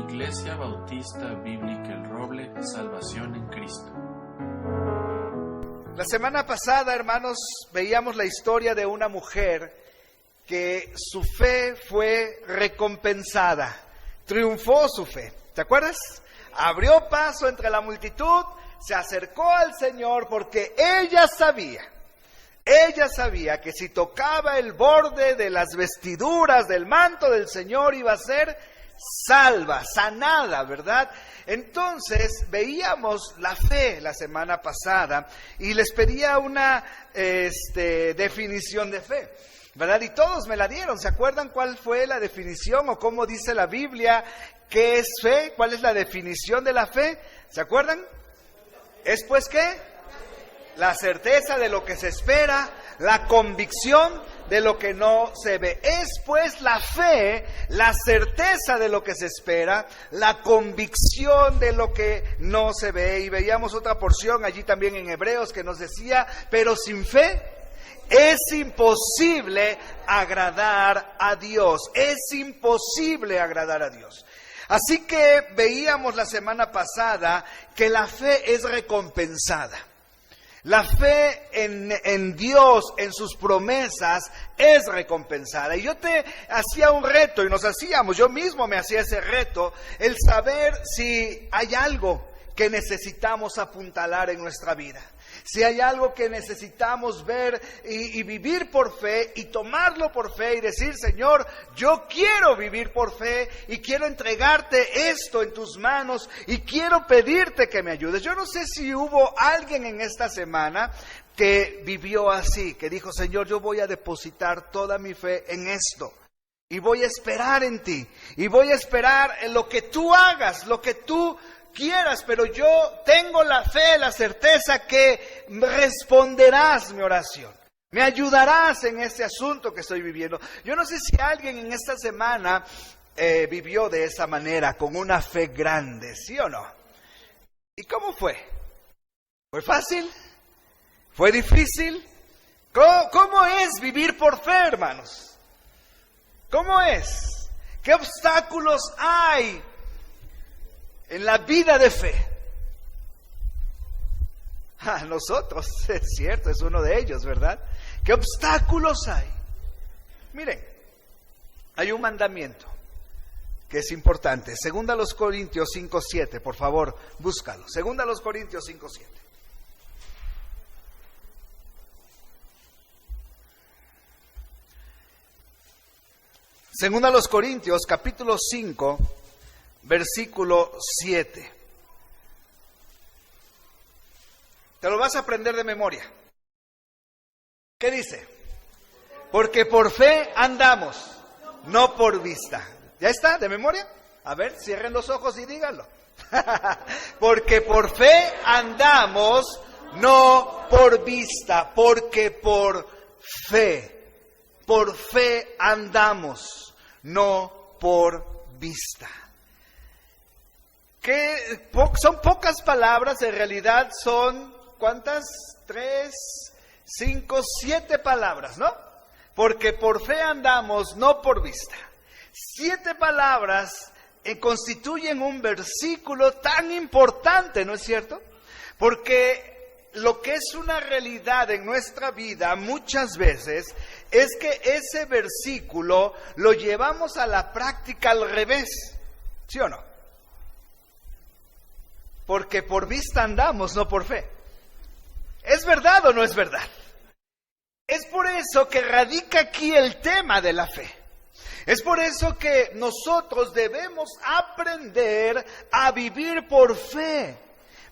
Iglesia Bautista Bíblica El Roble, Salvación en Cristo. La semana pasada, hermanos, veíamos la historia de una mujer que su fe fue recompensada. Triunfó su fe. ¿Te acuerdas? Abrió paso entre la multitud, se acercó al Señor porque ella sabía que si tocaba el borde de las vestiduras del manto del Señor iba a ser salva, sanada, ¿verdad? Entonces veíamos la fe la semana pasada y les pedía una definición de fe, ¿verdad? Y todos me la dieron. ¿Se acuerdan cuál fue la definición o cómo dice la Biblia qué es fe? ¿Cuál es la definición de la fe? ¿Se acuerdan? ¿Es pues qué? La certeza de lo que se espera, la convicción de lo que no se ve. Es pues la fe, la certeza de lo que se espera, la convicción de lo que no se ve. Y veíamos otra porción allí también en Hebreos que nos decía, pero sin fe es imposible agradar a Dios. Es imposible agradar a Dios. Así que veíamos la semana pasada que la fe es recompensada. La fe en Dios, en sus promesas, es recompensada. Y yo te hacía un reto, y yo mismo me hacía ese reto, el saber si hay algo que necesitamos apuntalar en nuestra vida. Si hay algo que necesitamos ver y vivir por fe y tomarlo por fe y decir, Señor, yo quiero vivir por fe y quiero entregarte esto en tus manos y quiero pedirte que me ayudes. Yo no sé si hubo alguien en esta semana que vivió así, que dijo, Señor, yo voy a depositar toda mi fe en esto. Y voy a esperar en ti. Y voy a esperar en lo que tú hagas, lo que tú quieras, pero yo tengo la fe, la certeza que responderás mi oración. Me ayudarás en este asunto que estoy viviendo. Yo no sé si alguien en esta semana vivió de esa manera, con una fe grande, ¿sí o no? ¿Y cómo fue? ¿Fue fácil? ¿Fue difícil? ¿Cómo es vivir por fe, hermanos? ¿Cómo es? ¿Qué obstáculos hay en la vida de fe? Nosotros, es cierto, es uno de ellos, ¿verdad? ¿Qué obstáculos hay? Miren, hay un mandamiento que es importante. 2 Corintios 5:7, por favor, búscalo. 2 Corintios 5:7. Segunda a los Corintios, capítulo 5, versículo 7. Te lo vas a aprender de memoria. ¿Qué dice? Porque por fe andamos, no por vista. ¿Ya está? ¿De memoria? A ver, cierren los ojos y díganlo. Porque por fe andamos, no por vista. Porque por fe andamos, no por vista. Que son pocas palabras, en realidad son, ¿cuántas? 3, 5, 7 palabras, ¿no? Porque por fe andamos, no por vista. 7 palabras constituyen un versículo tan importante, ¿no es cierto? Porque lo que es una realidad en nuestra vida muchas veces es que ese versículo lo llevamos a la práctica al revés, ¿sí o no? Porque por vista andamos, no por fe. ¿Es verdad o no es verdad? Es por eso que radica aquí el tema de la fe. Es por eso que nosotros debemos aprender a vivir por fe.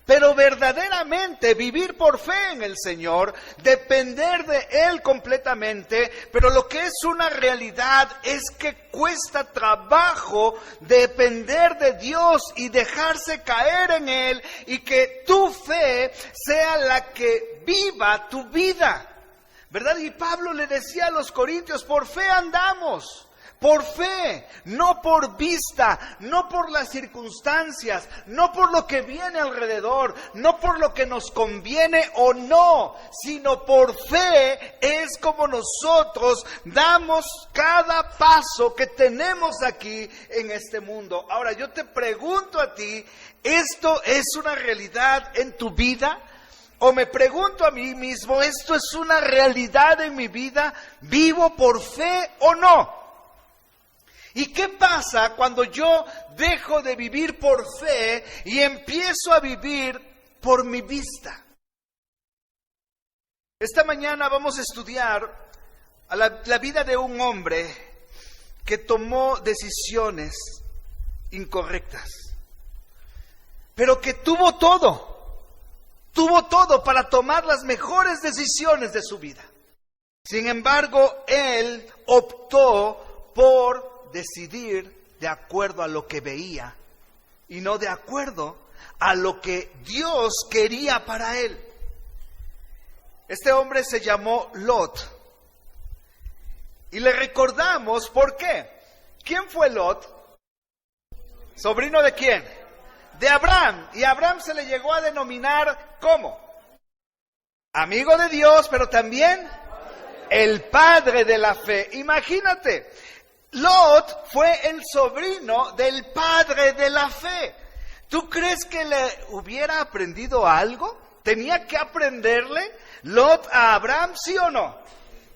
Pero verdaderamente vivir por fe en el Señor, depender de Él completamente, pero lo que es una realidad es que cuesta trabajo depender de Dios y dejarse caer en Él y que tu fe sea la que viva tu vida, ¿verdad? Y Pablo le decía a los corintios, por fe andamos. por fe, no por vista, no por las circunstancias, no por lo que viene alrededor, no por lo que nos conviene o no, sino por fe es como nosotros damos cada paso que tenemos aquí en este mundo. Ahora yo te pregunto a ti, ¿esto es una realidad en tu vida? O me pregunto a mí mismo, ¿esto es una realidad en mi vida? ¿Vivo por fe o no? ¿Y qué pasa cuando yo dejo de vivir por fe y empiezo a vivir por mi vista? Esta mañana vamos a estudiar a la vida de un hombre que tomó decisiones incorrectas, pero que tuvo todo para tomar las mejores decisiones de su vida. Sin embargo, él optó por decidir de acuerdo a lo que veía y no de acuerdo a lo que Dios quería para él. Este hombre se llamó Lot. Y le recordamos por qué. ¿Quién fue Lot? ¿Sobrino de quién? De Abraham. Y a Abraham se le llegó a denominar ¿cómo? Amigo de Dios, pero también el padre de la fe. Imagínate, Lot fue el sobrino del padre de la fe. ¿Tú crees que le hubiera aprendido algo? ¿Tenía que aprenderle Lot a Abraham, sí o no?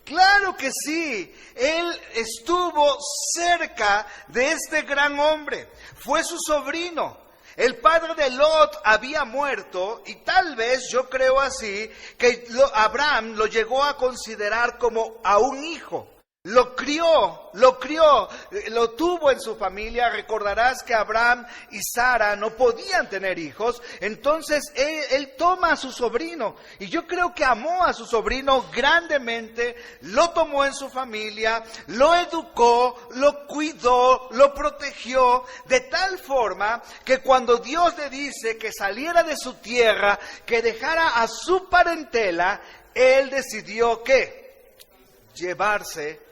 Claro que sí. Él estuvo cerca de este gran hombre. Fue su sobrino. El padre de Lot había muerto y tal vez, yo creo así, que Abraham lo llegó a considerar como a un hijo. Lo crió, lo tuvo en su familia. Recordarás que Abraham y Sara no podían tener hijos. Entonces él toma a su sobrino. Y yo creo que amó a su sobrino grandemente. Lo tomó en su familia, lo educó, lo cuidó, lo protegió. De tal forma que cuando Dios le dice que saliera de su tierra, que dejara a su parentela, él decidió ¿qué? Llevarse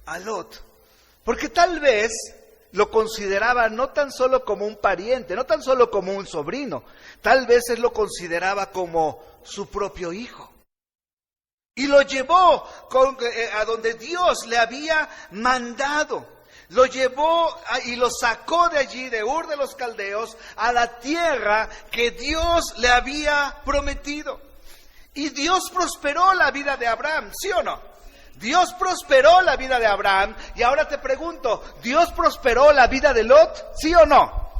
a Lot, porque tal vez lo consideraba no tan solo como un pariente, no tan solo como un sobrino, tal vez él lo consideraba como su propio hijo. Y lo llevó a donde Dios le había mandado. Lo llevó y lo sacó de allí, de Ur de los Caldeos, a la tierra que Dios le había prometido. Y Dios prosperó la vida de Abraham, ¿sí o no? Dios prosperó la vida de Abraham. Y ahora te pregunto, ¿Dios prosperó la vida de Lot? ¿Sí o no?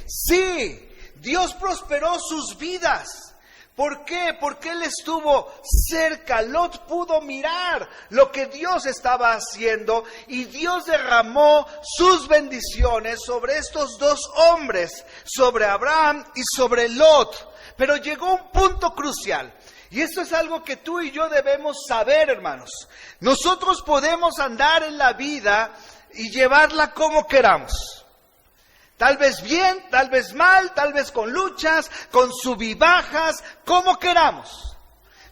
Sí, Dios prosperó sus vidas. ¿Por qué? Porque él estuvo cerca. Lot pudo mirar lo que Dios estaba haciendo y Dios derramó sus bendiciones sobre estos dos hombres, sobre Abraham y sobre Lot. Pero llegó un punto crucial. Y esto es algo que tú y yo debemos saber, hermanos. Nosotros podemos andar en la vida y llevarla como queramos. Tal vez bien, tal vez mal, tal vez con luchas, con subibajas, como queramos.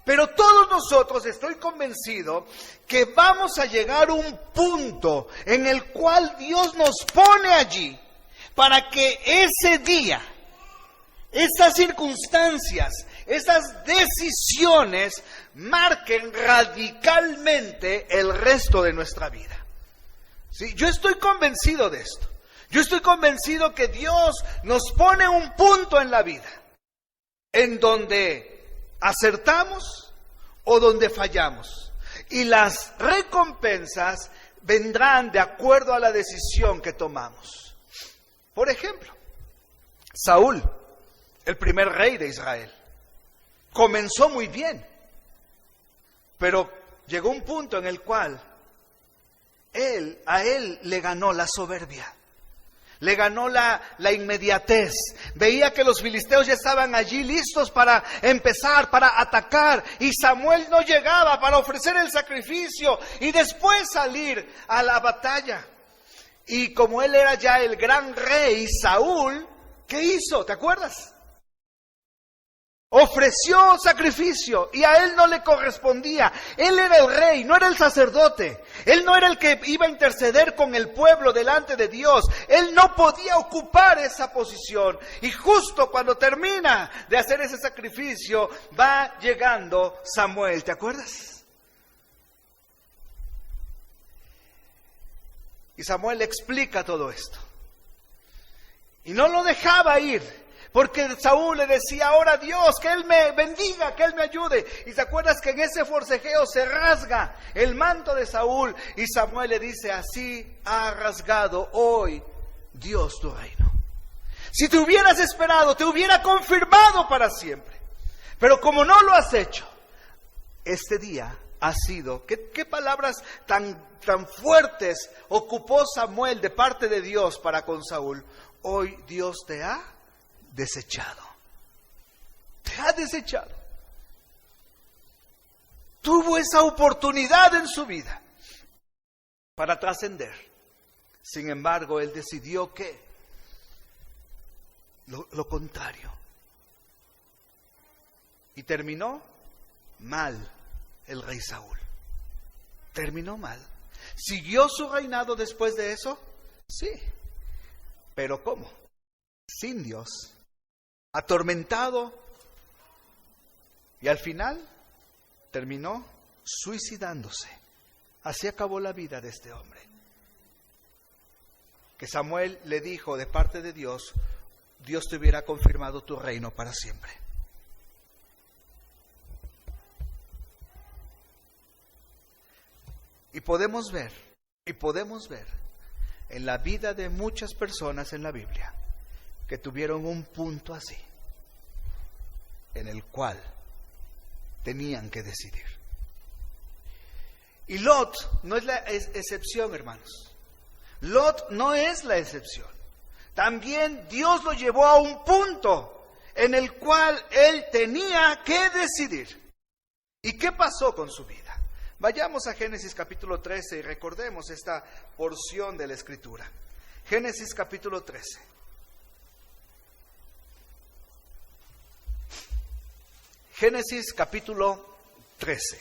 Pero todos nosotros, estoy convencido, que vamos a llegar a un punto en el cual Dios nos pone allí para que ese día, esas circunstancias, esas decisiones marquen radicalmente el resto de nuestra vida. ¿Sí? Yo estoy convencido de esto. Yo estoy convencido que Dios nos pone un punto en la vida en donde acertamos o donde fallamos. Y las recompensas vendrán de acuerdo a la decisión que tomamos. Por ejemplo, Saúl, el primer rey de Israel, comenzó muy bien, pero llegó un punto en el cual a él le ganó la soberbia, le ganó la inmediatez. Veía que los filisteos ya estaban allí listos para empezar, para atacar, y Samuel no llegaba para ofrecer el sacrificio y después salir a la batalla. Y como él era ya el gran rey, Saúl, ¿qué hizo? ¿Te acuerdas? ofreció sacrificio y a él no le correspondía. Él era el rey, no era el sacerdote. Él no era el que iba a interceder con el pueblo delante de Dios. Él no podía ocupar esa posición. Y justo cuando termina de hacer ese sacrificio, va llegando Samuel. ¿Te acuerdas? Y Samuel le explica todo esto. Y no lo dejaba ir. Porque Saúl le decía, ahora Dios, que Él me bendiga, que Él me ayude. Y te acuerdas que en ese forcejeo se rasga el manto de Saúl. Y Samuel le dice, así ha rasgado hoy Dios tu reino. Si te hubieras esperado, te hubiera confirmado para siempre. Pero como no lo has hecho, este día ha sido, ¿qué palabras tan fuertes ocupó Samuel de parte de Dios para con Saúl? Hoy Dios te ha desechado. Te ha desechado. Tuvo esa oportunidad en su vida para trascender. Sin embargo, él decidió que lo contrario. Y terminó mal el rey Saúl. Terminó mal. ¿Siguió su reinado después de eso? Sí. ¿Pero cómo? Sin Dios. Atormentado, y al final terminó suicidándose. Así acabó la vida de este hombre. Que Samuel le dijo de parte de Dios, Dios te hubiera confirmado tu reino para siempre. Y podemos ver en la vida de muchas personas en la Biblia que tuvieron un punto así, en el cual tenían que decidir. Y Lot no es la excepción, hermanos. Lot no es la excepción. También Dios lo llevó a un punto en el cual él tenía que decidir. ¿Y qué pasó con su vida? Vayamos a Génesis capítulo 13 y recordemos esta porción de la Escritura. Génesis capítulo 13. Génesis capítulo 13.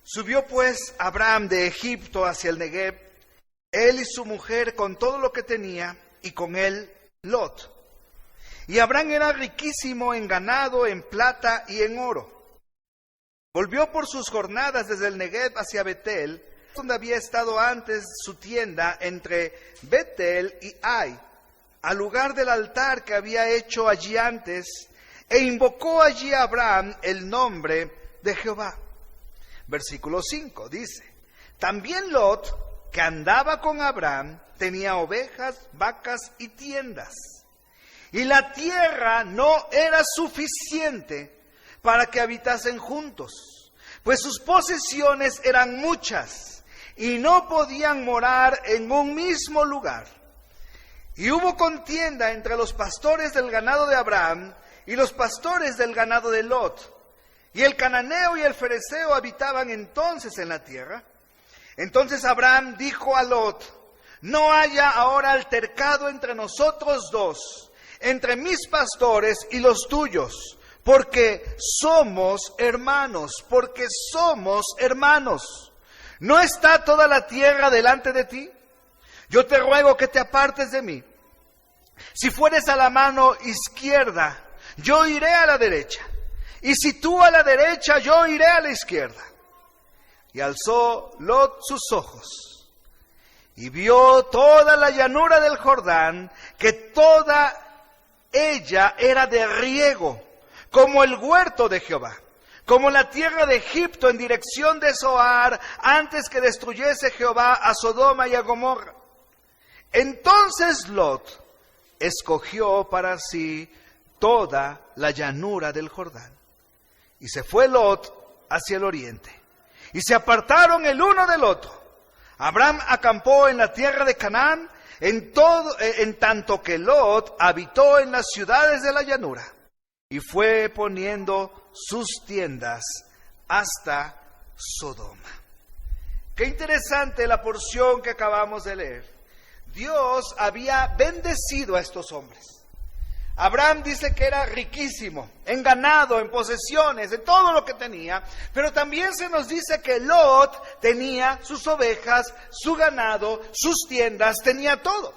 Subió pues Abraham de Egipto hacia el Negev, él y su mujer con todo lo que tenía, y con él Lot. Y Abraham era riquísimo en ganado, en plata y en oro. Volvió por sus jornadas desde el Negev hacia Betel, donde había estado antes su tienda entre Betel y Ai, al lugar del altar que había hecho allí antes, e invocó allí a Abraham el nombre de Jehová. Versículo 5 dice, también Lot, que andaba con Abraham, tenía ovejas, vacas y tiendas. Y la tierra no era suficiente para que habitasen juntos, pues sus posesiones eran muchas y no podían morar en un mismo lugar. Y hubo contienda entre los pastores del ganado de Abraham y los pastores del ganado de Lot. Y el cananeo y el fereceo habitaban entonces en la tierra. Entonces Abraham dijo a Lot, no haya ahora altercado entre nosotros dos, entre mis pastores y los tuyos, porque somos hermanos, ¿No está toda la tierra delante de ti? Yo te ruego que te apartes de mí. Si fueres a la mano izquierda, yo iré a la derecha. Y si tú a la derecha, yo iré a la izquierda. Y alzó Lot sus ojos, y vio toda la llanura del Jordán, que toda ella era de riego, como el huerto de Jehová, como la tierra de Egipto en dirección de Zoar, antes que destruyese Jehová a Sodoma y a Gomorra. Entonces Lot escogió para sí toda la llanura del Jordán. Y se fue Lot hacia el oriente, y se apartaron el uno del otro. Abraham acampó en la tierra de Canaán, en tanto que Lot habitó en las ciudades de la llanura, y fue poniendo sus tiendas hasta Sodoma. Qué interesante la porción que acabamos de leer. Dios había bendecido a estos hombres. Abraham dice que era riquísimo, en ganado, en posesiones, en todo lo que tenía, pero también se nos dice que Lot tenía sus ovejas, su ganado, sus tiendas, tenía todo.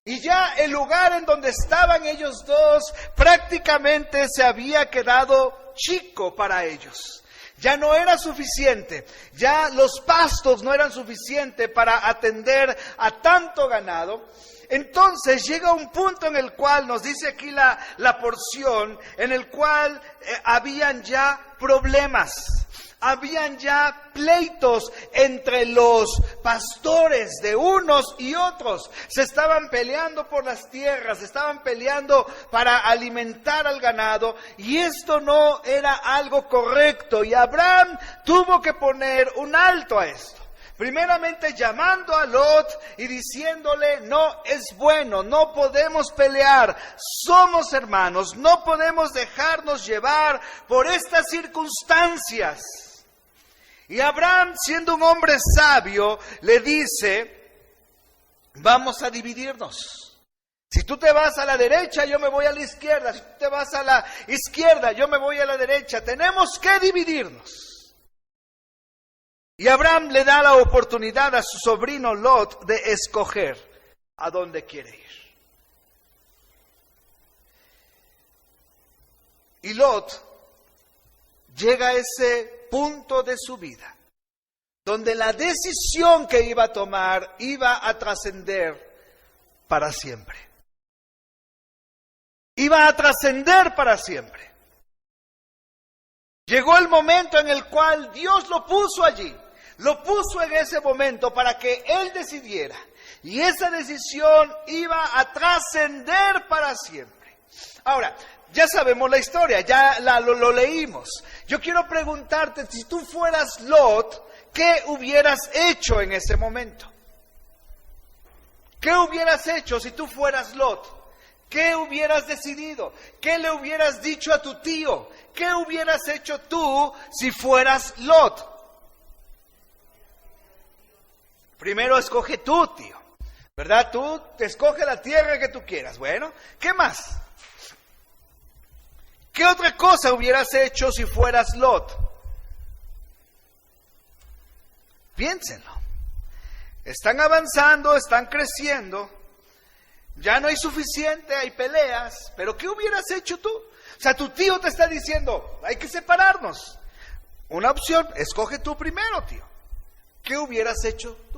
Y ya el lugar en donde estaban ellos dos prácticamente se había quedado chico para ellos. Ya no era suficiente, ya los pastos no eran suficientes para atender a tanto ganado. Entonces llega un punto en el cual, nos dice aquí la porción, en el cual habían ya problemas, habían ya pleitos entre los pastores de unos y otros. Se estaban peleando por las tierras, se estaban peleando para alimentar al ganado, y esto no era algo correcto, y Abraham tuvo que poner un alto a esto. Primeramente llamando a Lot y diciéndole: no es bueno, no podemos pelear, somos hermanos, no podemos dejarnos llevar por estas circunstancias. Y Abraham, siendo un hombre sabio, le dice: vamos a dividirnos. Si tú te vas a la derecha, yo me voy a la izquierda. Si tú te vas a la izquierda, yo me voy a la derecha. Tenemos que dividirnos. Y Abraham le da la oportunidad a su sobrino Lot de escoger a dónde quiere ir. Y Lot llega a ese punto de su vida donde la decisión que iba a tomar iba a trascender para siempre. Iba a trascender para siempre. Llegó el momento en el cual Dios lo puso allí. Lo puso en ese momento para que él decidiera. Y esa decisión iba a trascender para siempre. Ahora, ya sabemos la historia, ya lo leímos. Yo quiero preguntarte, si tú fueras Lot, ¿qué hubieras hecho en ese momento? ¿Qué hubieras hecho si tú fueras Lot? ¿Qué hubieras decidido? ¿Qué le hubieras dicho a tu tío? ¿Qué hubieras hecho tú si fueras Lot? Primero escoge tú, tío, ¿verdad? Tú te escoge la tierra que tú quieras. Bueno, ¿qué más? ¿Qué otra cosa hubieras hecho si fueras Lot? Piénsenlo. Están avanzando, están creciendo. Ya no hay suficiente, hay peleas. Pero ¿qué hubieras hecho tú? O sea, tu tío te está diciendo: hay que separarnos. Una opción, escoge tú primero, tío. ¿Qué hubieras hecho tú?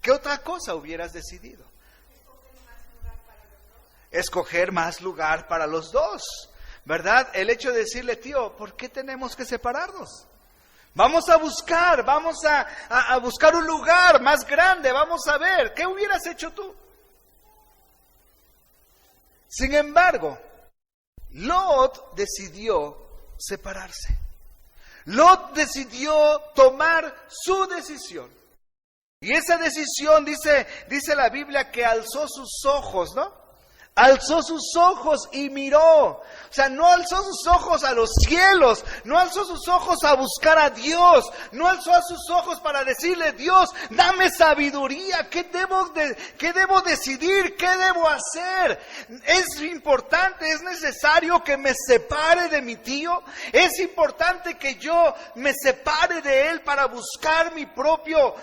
¿Qué otra cosa hubieras decidido? Escoger más lugar para los dos, ¿verdad? El hecho de decirle: tío, ¿por qué tenemos que separarnos? Vamos a buscar un lugar más grande, vamos a ver. ¿Qué hubieras hecho tú? Sin embargo, Lot decidió separarse. Lot decidió tomar su decisión. Y esa decisión, dice la Biblia, que alzó sus ojos, ¿no? Alzó sus ojos y miró. O sea, no alzó sus ojos a los cielos, no alzó sus ojos a buscar a Dios, no alzó sus ojos para decirle: Dios, dame sabiduría, ¿qué debo decidir? ¿Qué debo hacer? Es importante, es necesario que me separe de mi tío, es importante que yo me separe de él para buscar mi propio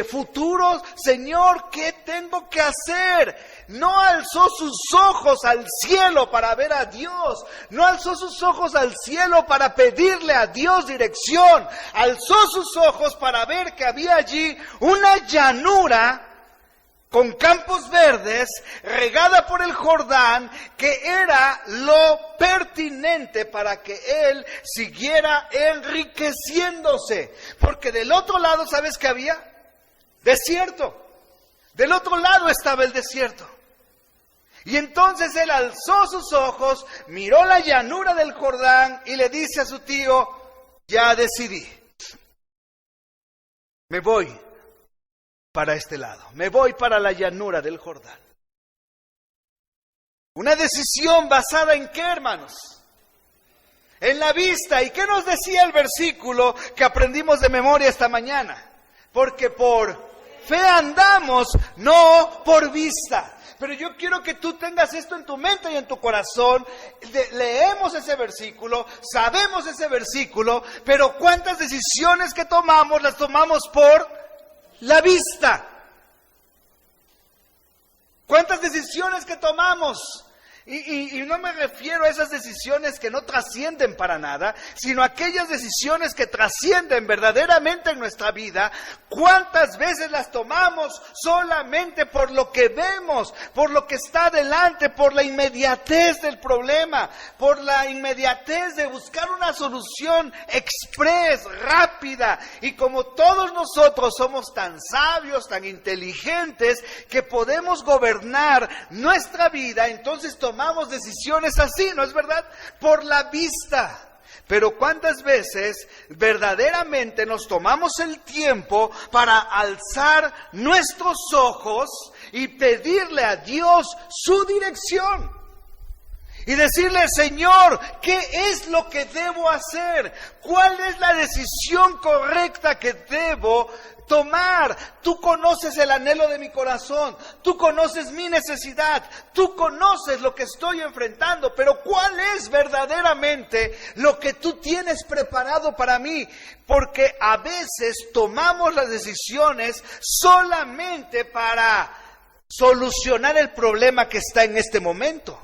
futuro. Señor, ¿qué tengo que hacer? No alzó sus ojos al cielo para ver a Dios. No alzó sus ojos al cielo para pedirle a Dios dirección. Alzó sus ojos para ver que había allí una llanura con campos verdes, regada por el Jordán, que era lo pertinente para que él siguiera enriqueciéndose. Porque del otro lado, ¿sabes qué había? Desierto. Del otro lado estaba el desierto. Y entonces él alzó sus ojos, miró la llanura del Jordán y le dice a su tío: ya decidí. Me voy para este lado, me voy para la llanura del Jordán. Una decisión basada en ¿qué, hermanos? En la vista. ¿Y qué nos decía el versículo que aprendimos de memoria esta mañana? Porque por fe andamos, no por vista. Pero yo quiero que tú tengas esto en tu mente y en tu corazón. Leemos ese versículo, sabemos ese versículo, pero ¿cuántas decisiones que tomamos las tomamos por la vista? ¿Cuántas decisiones que tomamos? Y no me refiero a esas decisiones que no trascienden para nada, sino a aquellas decisiones que trascienden verdaderamente en nuestra vida. ¿Cuántas veces las tomamos solamente por lo que vemos, por lo que está delante, por la inmediatez del problema, por la inmediatez de buscar una solución express, rápida? Y como todos nosotros somos tan sabios, tan inteligentes, que podemos gobernar nuestra vida, entonces tomamos decisiones así, ¿no es verdad? Por la vista. Pero ¿cuántas veces verdaderamente nos tomamos el tiempo para alzar nuestros ojos y pedirle a Dios su dirección? Y decirle: Señor, ¿qué es lo que debo hacer? ¿Cuál es la decisión correcta que debo tomar? Tú conoces el anhelo de mi corazón, tú conoces mi necesidad, tú conoces lo que estoy enfrentando, pero ¿cuál es verdaderamente lo que tú tienes preparado para mí? Porque a veces tomamos las decisiones solamente para solucionar el problema que está en este momento.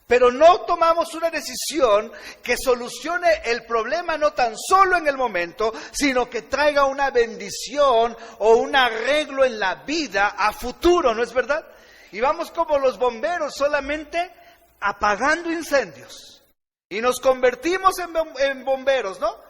Pero no tomamos una decisión que solucione el problema no tan solo en el momento, sino que traiga una bendición o un arreglo en la vida a futuro, ¿no es verdad? Y vamos como los bomberos, solamente apagando incendios. Y nos convertimos en bomberos, ¿no?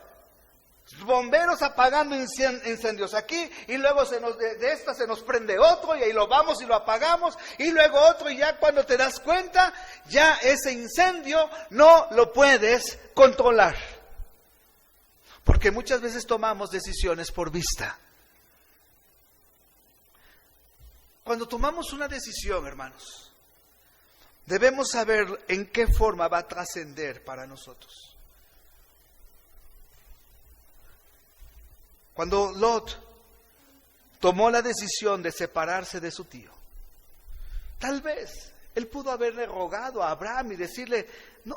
Bomberos apagando incendios aquí, y luego de esta se nos prende otro, y ahí lo vamos y lo apagamos, y luego otro, y ya cuando te das cuenta, ya ese incendio no lo puedes controlar. Porque muchas veces tomamos decisiones por vista. Cuando tomamos una decisión, hermanos, debemos saber en qué forma va a trascender para nosotros. Cuando Lot tomó la decisión de separarse de su tío, tal vez él pudo haberle rogado a Abraham y decirle: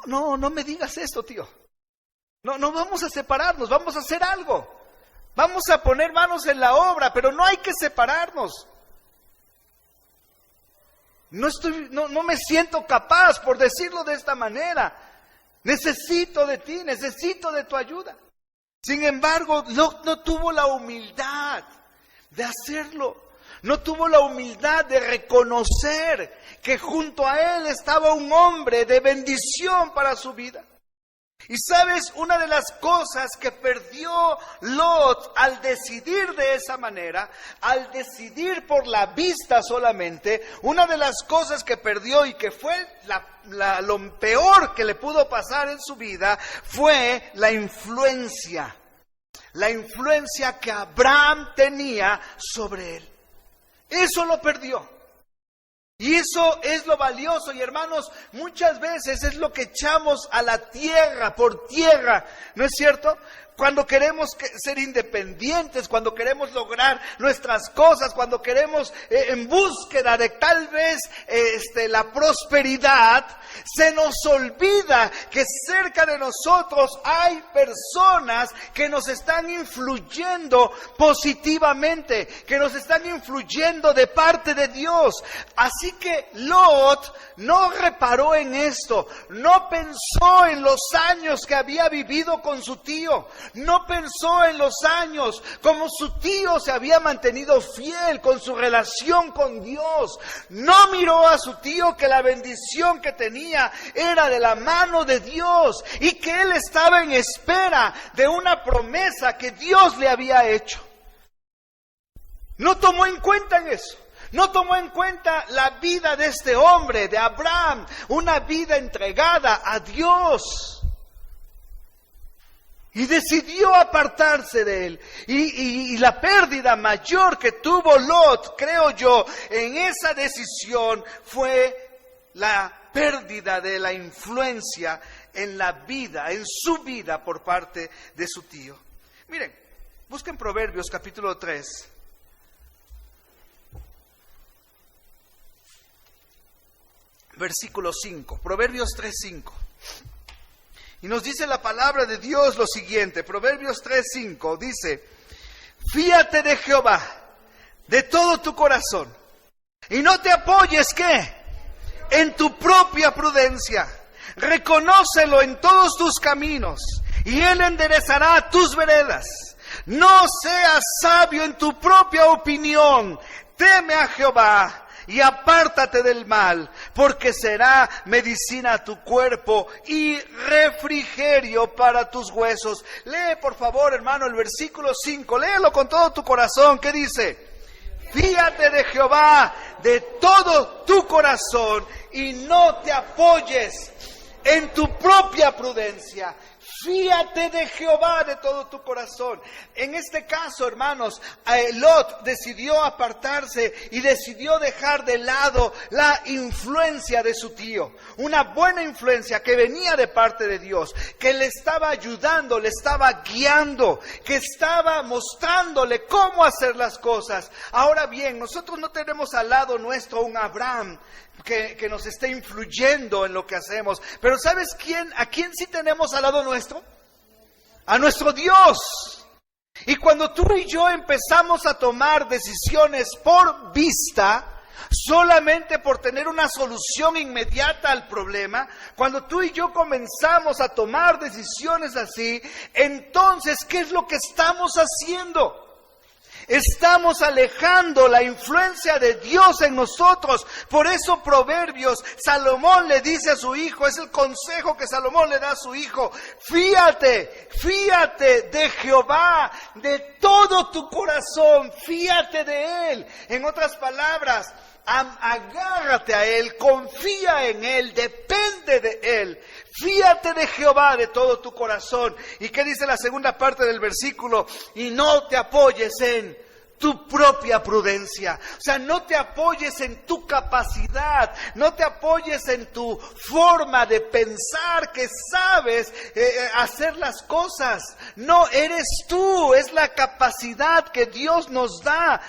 no me digas esto, tío. No vamos a separarnos, vamos a hacer algo. Vamos a poner manos en la obra, pero no hay que separarnos. No me siento capaz, por decirlo de esta manera. Necesito de ti, necesito de tu ayuda. Sin embargo, Lot no tuvo la humildad de hacerlo. No tuvo la humildad de reconocer que junto a él estaba un hombre de bendición para su vida. Y sabes, una de las cosas que perdió Lot al decidir de esa manera, al decidir por la vista solamente, una de las cosas que perdió y que fue lo peor que le pudo pasar en su vida, fue la influencia que Abraham tenía sobre él. Eso lo perdió. Y eso es lo valioso, y hermanos, muchas veces es lo que echamos a la tierra, por tierra, ¿no es cierto? Cuando queremos ser independientes, cuando queremos lograr nuestras cosas, cuando queremos en búsqueda de tal vez la prosperidad, se nos olvida que cerca de nosotros hay personas que nos están influyendo positivamente, que nos están influyendo de parte de Dios. Así que Lot no reparó en esto, no pensó en los años que había vivido con su tío, no pensó en los años como su tío se había mantenido fiel con su relación con Dios. No miró a su tío que la bendición que tenía era de la mano de Dios y que él estaba en espera de una promesa que Dios le había hecho. No tomó en cuenta en eso. No tomó en cuenta la vida de este hombre, de Abraham, una vida entregada a Dios. Y decidió apartarse de él. Y la pérdida mayor que tuvo Lot, creo yo, en esa decisión fue la pérdida de la influencia en la vida, en su vida por parte de su tío. Miren, busquen Proverbios capítulo 3. versículo 5, Proverbios 3:5. Y nos dice la palabra de Dios lo siguiente, Proverbios 3:5 dice: fíate de Jehová de todo tu corazón y no te apoyes, ¿qué? En tu propia prudencia. Reconócelo en todos tus caminos y Él enderezará tus veredas. No seas sabio en tu propia opinión. Teme a Jehová y apártate del mal, porque será medicina a tu cuerpo y refrigerio para tus huesos. Lee, por favor, hermano, el versículo 5. Léelo con todo tu corazón. ¿Qué dice? Fíate de Jehová de todo tu corazón y no te apoyes en tu propia prudencia. Fíate de Jehová de todo tu corazón. En este caso, hermanos, Lot decidió apartarse y decidió dejar de lado la influencia de su tío. Una buena influencia que venía de parte de Dios, que le estaba ayudando, le estaba guiando, que estaba mostrándole cómo hacer las cosas. Ahora bien, nosotros no tenemos al lado nuestro un Abraham que nos esté influyendo en lo que hacemos. Pero ¿sabes a quién sí tenemos al lado nuestro? A nuestro Dios. Y cuando tú y yo empezamos a tomar decisiones por vista, solamente por tener una solución inmediata al problema, cuando tú y yo comenzamos a tomar decisiones así, entonces, ¿qué es lo que estamos haciendo? Estamos alejando la influencia de Dios en nosotros. Por eso Proverbios, Salomón le dice a su hijo, es el consejo que Salomón le da a su hijo: fíate de Jehová de todo tu corazón, fíate de Él. En otras palabras, agárrate a Él, confía en Él, depende de Él. Fíate de Jehová de todo tu corazón. ¿Y qué dice la segunda parte del versículo? Y no te apoyes en tu propia prudencia. O sea, no te apoyes en tu capacidad, no te apoyes en tu forma de pensar que sabes hacer las cosas. No, eres tú, es la capacidad que Dios nos da.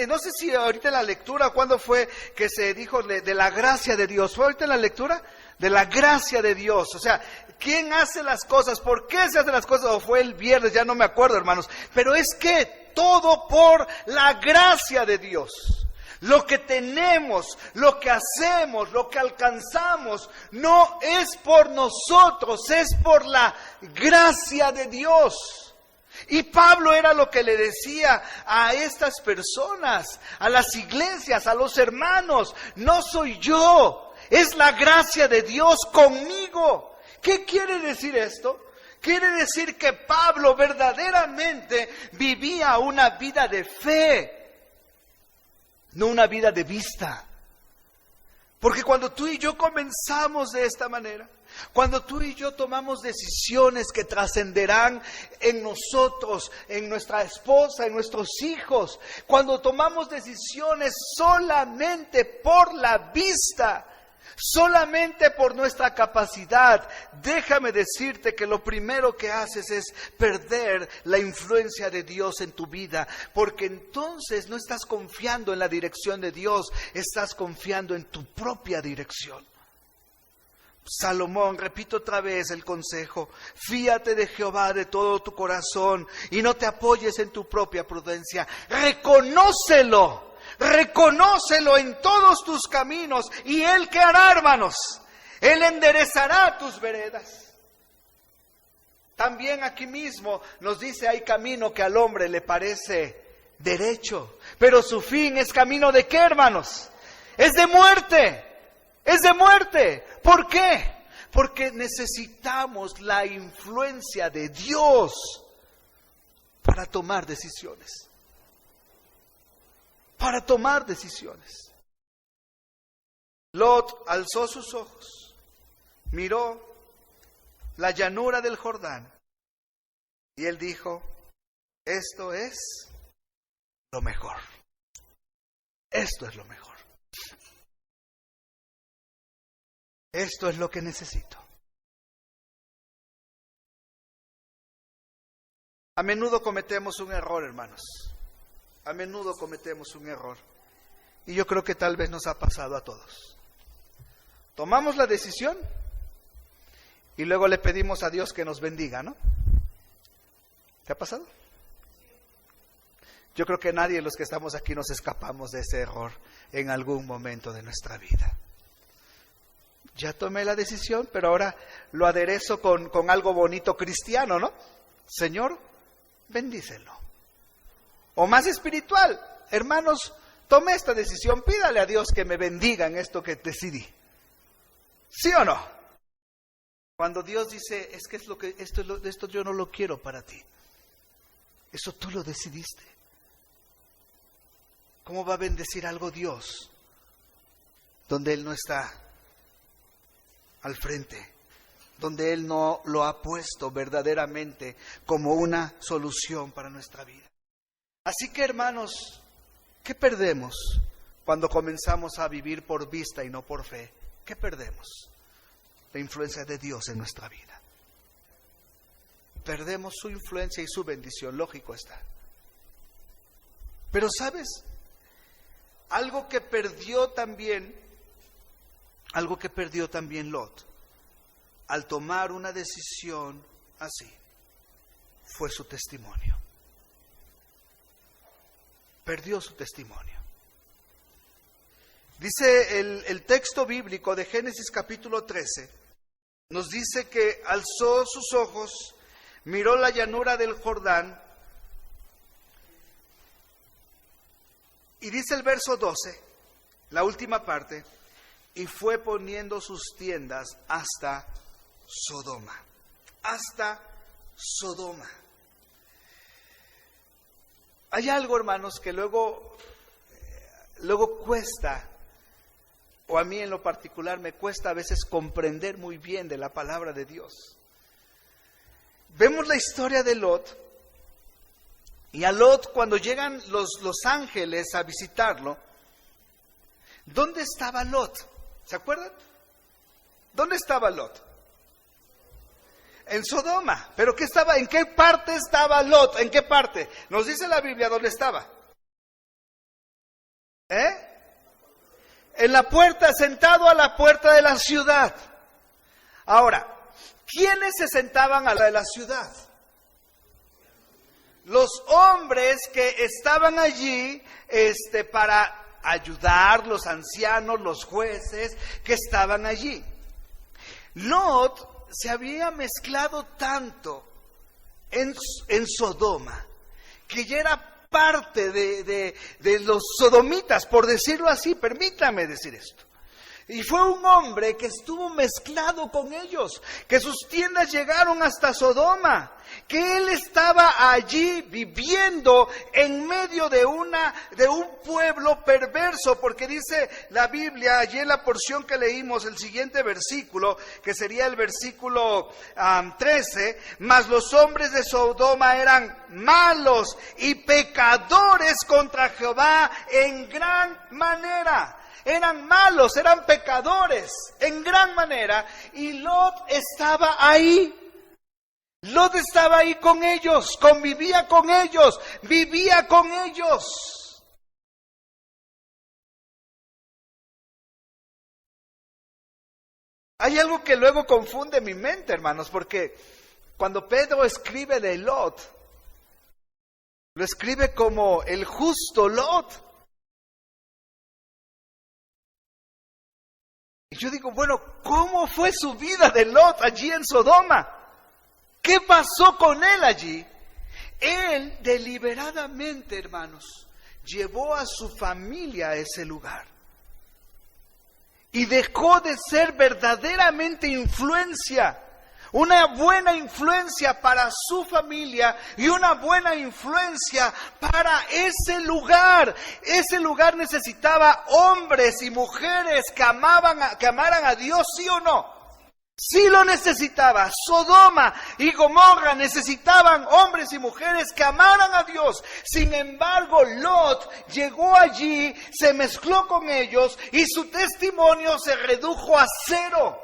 No sé si ahorita en la lectura, ¿cuándo fue que se dijo de la gracia de Dios? ¿Fue ahorita en la lectura? De la gracia de Dios. O sea, ¿quién hace las cosas? ¿Por qué se hacen las cosas? O fue el viernes, ya no me acuerdo, hermanos. Pero es que todo por la gracia de Dios. Lo que tenemos, lo que hacemos, lo que alcanzamos, no es por nosotros, es por la gracia de Dios. Y Pablo era lo que le decía a estas personas, a las iglesias, a los hermanos: no soy yo, es la gracia de Dios conmigo. ¿Qué quiere decir esto? Quiere decir que Pablo verdaderamente vivía una vida de fe, no una vida de vista. Porque cuando tú y yo comenzamos de esta manera, cuando tú y yo tomamos decisiones que trascenderán en nosotros, en nuestra esposa, en nuestros hijos, cuando tomamos decisiones solamente por la vista, solamente por nuestra capacidad, déjame decirte que lo primero que haces es perder la influencia de Dios en tu vida, porque entonces no estás confiando en la dirección de Dios, estás confiando en tu propia dirección. Salomón, repito otra vez el consejo: fíate de Jehová de todo tu corazón y no te apoyes en tu propia prudencia. Reconócelo en todos tus caminos. ¿Y Él qué hará, hermanos? Él enderezará tus veredas. También aquí mismo nos dice: hay camino que al hombre le parece derecho, pero su fin es camino ¿de qué, hermanos? Es de muerte. Es de muerte. ¿Por qué? Porque necesitamos la influencia de Dios para tomar decisiones. Para tomar decisiones. Lot alzó sus ojos, miró la llanura del Jordán y él dijo: esto es lo mejor. Esto es lo mejor. Esto es lo que necesito. A menudo cometemos un error, hermanos. A menudo cometemos un error. Y yo creo que tal vez nos ha pasado a todos. tomamos la decisión y luego le pedimos a Dios que nos bendiga, ¿no? ¿Te ha pasado? Yo creo que nadie de los que estamos aquí nos escapamos de ese error en algún momento de nuestra vida. Ya tomé la decisión, pero ahora lo aderezo con algo bonito cristiano, ¿no? Señor, bendícelo. O más espiritual, hermanos, tomé esta decisión, pídale a Dios que me bendiga en esto que decidí. ¿Sí o no? Cuando Dios dice, es que esto yo no lo quiero para ti. Eso tú lo decidiste. ¿Cómo va a bendecir algo Dios donde Él no está al frente? Donde Él no lo ha puesto verdaderamente como una solución para nuestra vida. Así que, hermanos, ¿qué perdemos cuando comenzamos a vivir por vista y no por fe? ¿Qué perdemos? La influencia de Dios en nuestra vida. Perdemos su influencia y su bendición, lógico está. Pero ¿sabes? Algo que perdió también Lot al tomar una decisión así fue su testimonio. Perdió su testimonio. Dice el texto bíblico de Génesis capítulo 13, nos dice que alzó sus ojos, miró la llanura del Jordán, y dice el verso 12, la última parte, y fue poniendo sus tiendas hasta Sodoma. Hasta Sodoma. Hay algo, hermanos, que luego cuesta, o a mí en lo particular me cuesta a veces comprender muy bien de la palabra de Dios. Vemos la historia de Lot, y a Lot, cuando llegan los ángeles a visitarlo, ¿dónde estaba Lot? ¿Se acuerdan? ¿Dónde estaba Lot? En Sodoma. ¿Pero qué estaba? ¿En qué parte estaba Lot? ¿En qué parte? Nos dice la Biblia dónde estaba. En la puerta, sentado a la puerta de la ciudad. Ahora, ¿quiénes se sentaban a la de la ciudad? Los hombres que estaban allí para ayudar, los ancianos, los jueces que estaban allí. Lot se había mezclado tanto en Sodoma que ya era parte de los sodomitas, por decirlo así, permítame decir esto. Y fue un hombre que estuvo mezclado con ellos, que sus tiendas llegaron hasta Sodoma, que él estaba allí viviendo en medio de un pueblo perverso, porque dice la Biblia, allí en la porción que leímos, el siguiente versículo, que sería el versículo 13, mas los hombres de Sodoma eran malos y pecadores contra Jehová en gran manera. Eran malos, eran pecadores en gran manera, y Lot estaba ahí. Lot estaba ahí con ellos, convivía con ellos, vivía con ellos. Hay algo que luego confunde mi mente, hermanos, porque cuando Pedro escribe de Lot, lo escribe como el justo Lot. Y yo digo, bueno, ¿cómo fue su vida de Lot allí en Sodoma? ¿Qué pasó con él allí? Él deliberadamente, hermanos, llevó a su familia a ese lugar. Y dejó de ser verdaderamente influencia. Una buena influencia para su familia y una buena influencia para ese lugar. Ese lugar necesitaba hombres y mujeres que amaran a Dios, ¿sí o no? Sí lo necesitaba. Sodoma y Gomorra necesitaban hombres y mujeres que amaran a Dios. Sin embargo, Lot llegó allí, se mezcló con ellos y su testimonio se redujo a cero.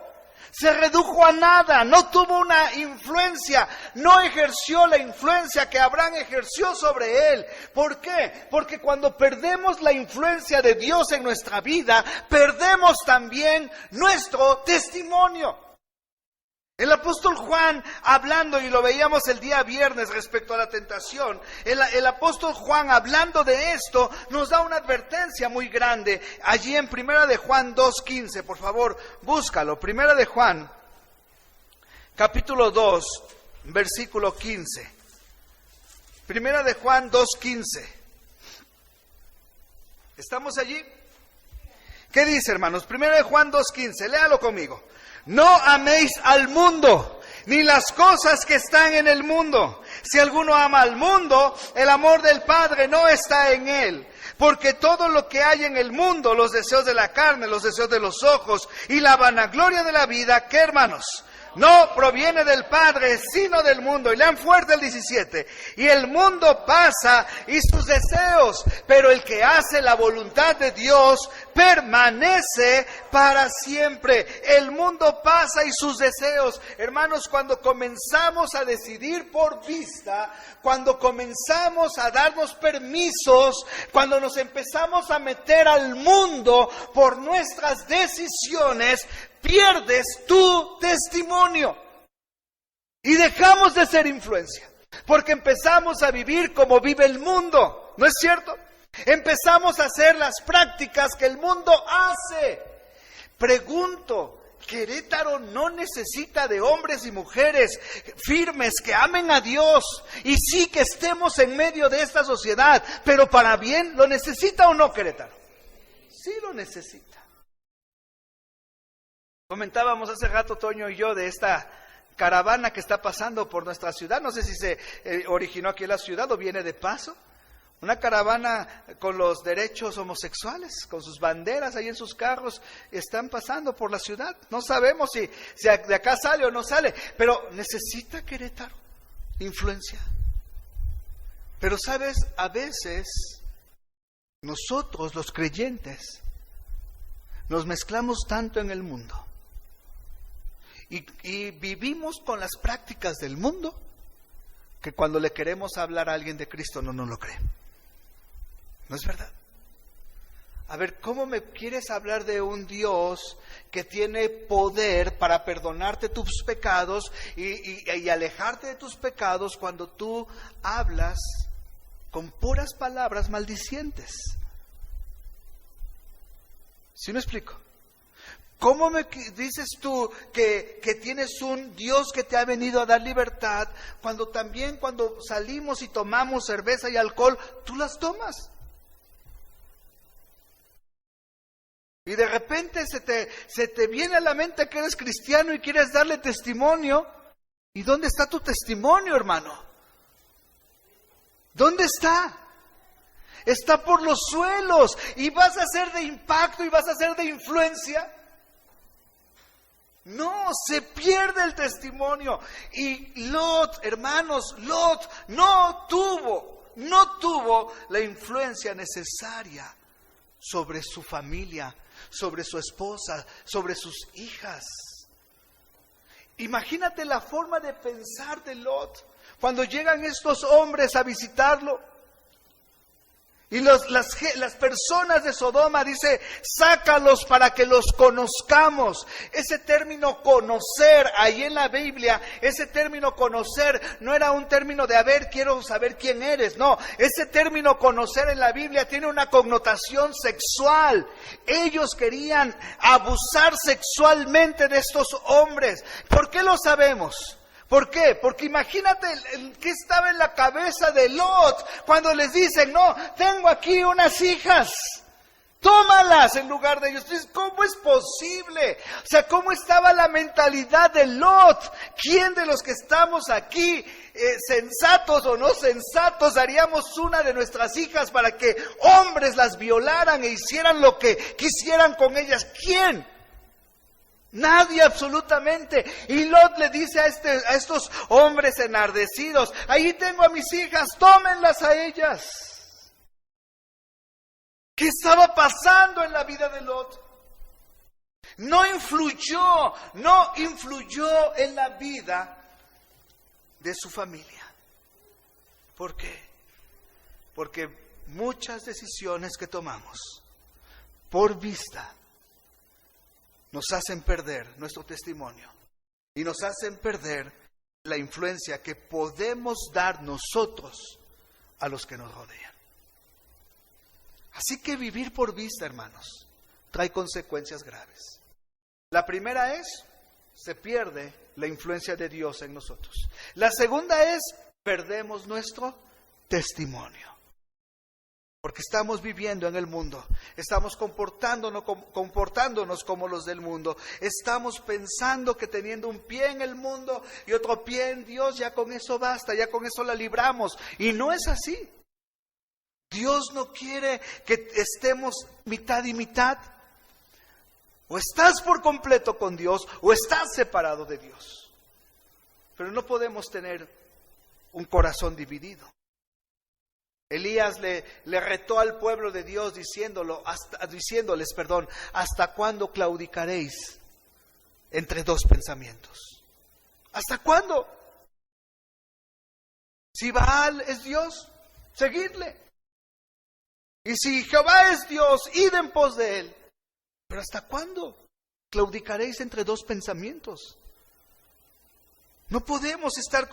Se redujo a nada, no tuvo una influencia, no ejerció la influencia que Abraham ejerció sobre él. ¿Por qué? Porque cuando perdemos la influencia de Dios en nuestra vida, perdemos también nuestro testimonio. El apóstol Juan, hablando, y lo veíamos el día viernes respecto a la tentación, el apóstol Juan, hablando de esto, nos da una advertencia muy grande. Allí en 1 de Juan 2:15, por favor, búscalo. 1 de Juan, capítulo 2, versículo 15. 1 de Juan 2:15. ¿Estamos allí? ¿Qué dice, hermanos? 1 de Juan 2:15, léalo conmigo. No améis al mundo, ni las cosas que están en el mundo. Si alguno ama al mundo, el amor del Padre no está en él. Porque todo lo que hay en el mundo, los deseos de la carne, los deseos de los ojos y la vanagloria de la vida, ¿qué, hermanos? No proviene del Padre, sino del mundo. Y lean fuerte el 17. Y el mundo pasa y sus deseos, pero el que hace la voluntad de Dios permanece para siempre. El mundo pasa y sus deseos. Hermanos, cuando comenzamos a decidir por vista, cuando comenzamos a darnos permisos, cuando nos empezamos a meter al mundo por nuestras decisiones, pierdes tu testimonio y dejamos de ser influencia, porque empezamos a vivir como vive el mundo, ¿no es cierto? Empezamos a hacer las prácticas que el mundo hace. Pregunto, Querétaro no necesita de hombres y mujeres firmes que amen a Dios, y sí que estemos en medio de esta sociedad, pero para bien. ¿Lo necesita o no Querétaro? Sí lo necesita. Comentábamos hace rato Toño y yo de esta caravana que está pasando por nuestra ciudad. No sé si se originó aquí en la ciudad o viene de paso. Una caravana con los derechos homosexuales, con sus banderas ahí en sus carros, están pasando por la ciudad. No sabemos si de acá sale o no sale, pero necesita Querétaro influencia. Pero sabes, a veces nosotros los creyentes nos mezclamos tanto en el mundo y vivimos con las prácticas del mundo, que cuando le queremos hablar a alguien de Cristo no nos lo cree. ¿No es verdad? A ver, ¿cómo me quieres hablar de un Dios que tiene poder para perdonarte tus pecados y alejarte de tus pecados cuando tú hablas con puras palabras maldicientes? ¿Sí me explico? ¿Cómo me dices tú que tienes un Dios que te ha venido a dar libertad cuando también cuando salimos y tomamos cerveza y alcohol, tú las tomas? Y de repente se te viene a la mente que eres cristiano y quieres darle testimonio. ¿Y dónde está tu testimonio, hermano? ¿Dónde está? Está por los suelos. ¿Y vas a ser de impacto y vas a ser de influencia? No, se pierde el testimonio. Y Lot, hermanos, Lot no tuvo la influencia necesaria sobre su familia, sobre su esposa, sobre sus hijas. Imagínate la forma de pensar de Lot cuando llegan estos hombres a visitarlo. Y las personas de Sodoma, dice, sácalos para que los conozcamos. Ese término conocer, ahí en la Biblia, ese término conocer no era un término de, a ver, quiero saber quién eres. No, ese término conocer en la Biblia tiene una connotación sexual. Ellos querían abusar sexualmente de estos hombres. ¿Por qué lo sabemos? ¿Por qué? Porque imagínate qué estaba en la cabeza de Lot cuando les dicen, no, tengo aquí unas hijas, tómalas en lugar de ellos. Entonces, ¿cómo es posible? O sea, ¿cómo estaba la mentalidad de Lot? ¿Quién de los que estamos aquí, sensatos o no sensatos, haríamos una de nuestras hijas para que hombres las violaran e hicieran lo que quisieran con ellas? ¿Quién? Nadie, absolutamente. Y Lot le dice a estos hombres enardecidos, ahí tengo a mis hijas, tómenlas a ellas. ¿Qué estaba pasando en la vida de Lot? no influyó en la vida de su familia. ¿Por qué? Porque muchas decisiones que tomamos por vista nos hacen perder nuestro testimonio y nos hacen perder la influencia que podemos dar nosotros a los que nos rodean. Así que vivir por vista, hermanos, trae consecuencias graves. La primera es, se pierde la influencia de Dios en nosotros. La segunda es, perdemos nuestro testimonio. Porque estamos viviendo en el mundo, estamos comportándonos como los del mundo, estamos pensando que teniendo un pie en el mundo y otro pie en Dios, ya con eso basta, ya con eso la libramos. Y no es así. Dios no quiere que estemos mitad y mitad. O estás por completo con Dios o estás separado de Dios. Pero no podemos tener un corazón dividido. Elías le retó al pueblo de Dios diciéndoles, ¿hasta cuándo claudicaréis entre dos pensamientos? ¿Hasta cuándo? Si Baal es Dios, seguidle. Y si Jehová es Dios, id en pos de él. Pero ¿hasta cuándo claudicaréis entre dos pensamientos? No podemos estar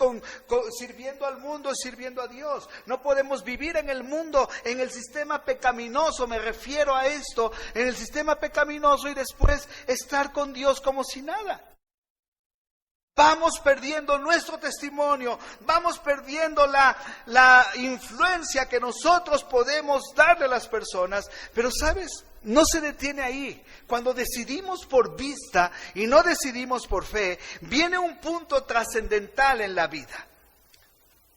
sirviendo al mundo y sirviendo a Dios. No podemos vivir en el mundo, en el sistema pecaminoso, me refiero a esto, en el sistema pecaminoso y después estar con Dios como si nada. Vamos perdiendo nuestro testimonio, vamos perdiendo la influencia que nosotros podemos darle a las personas. Pero ¿sabes? No se detiene ahí. Cuando decidimos por vista y no decidimos por fe, viene un punto trascendental en la vida.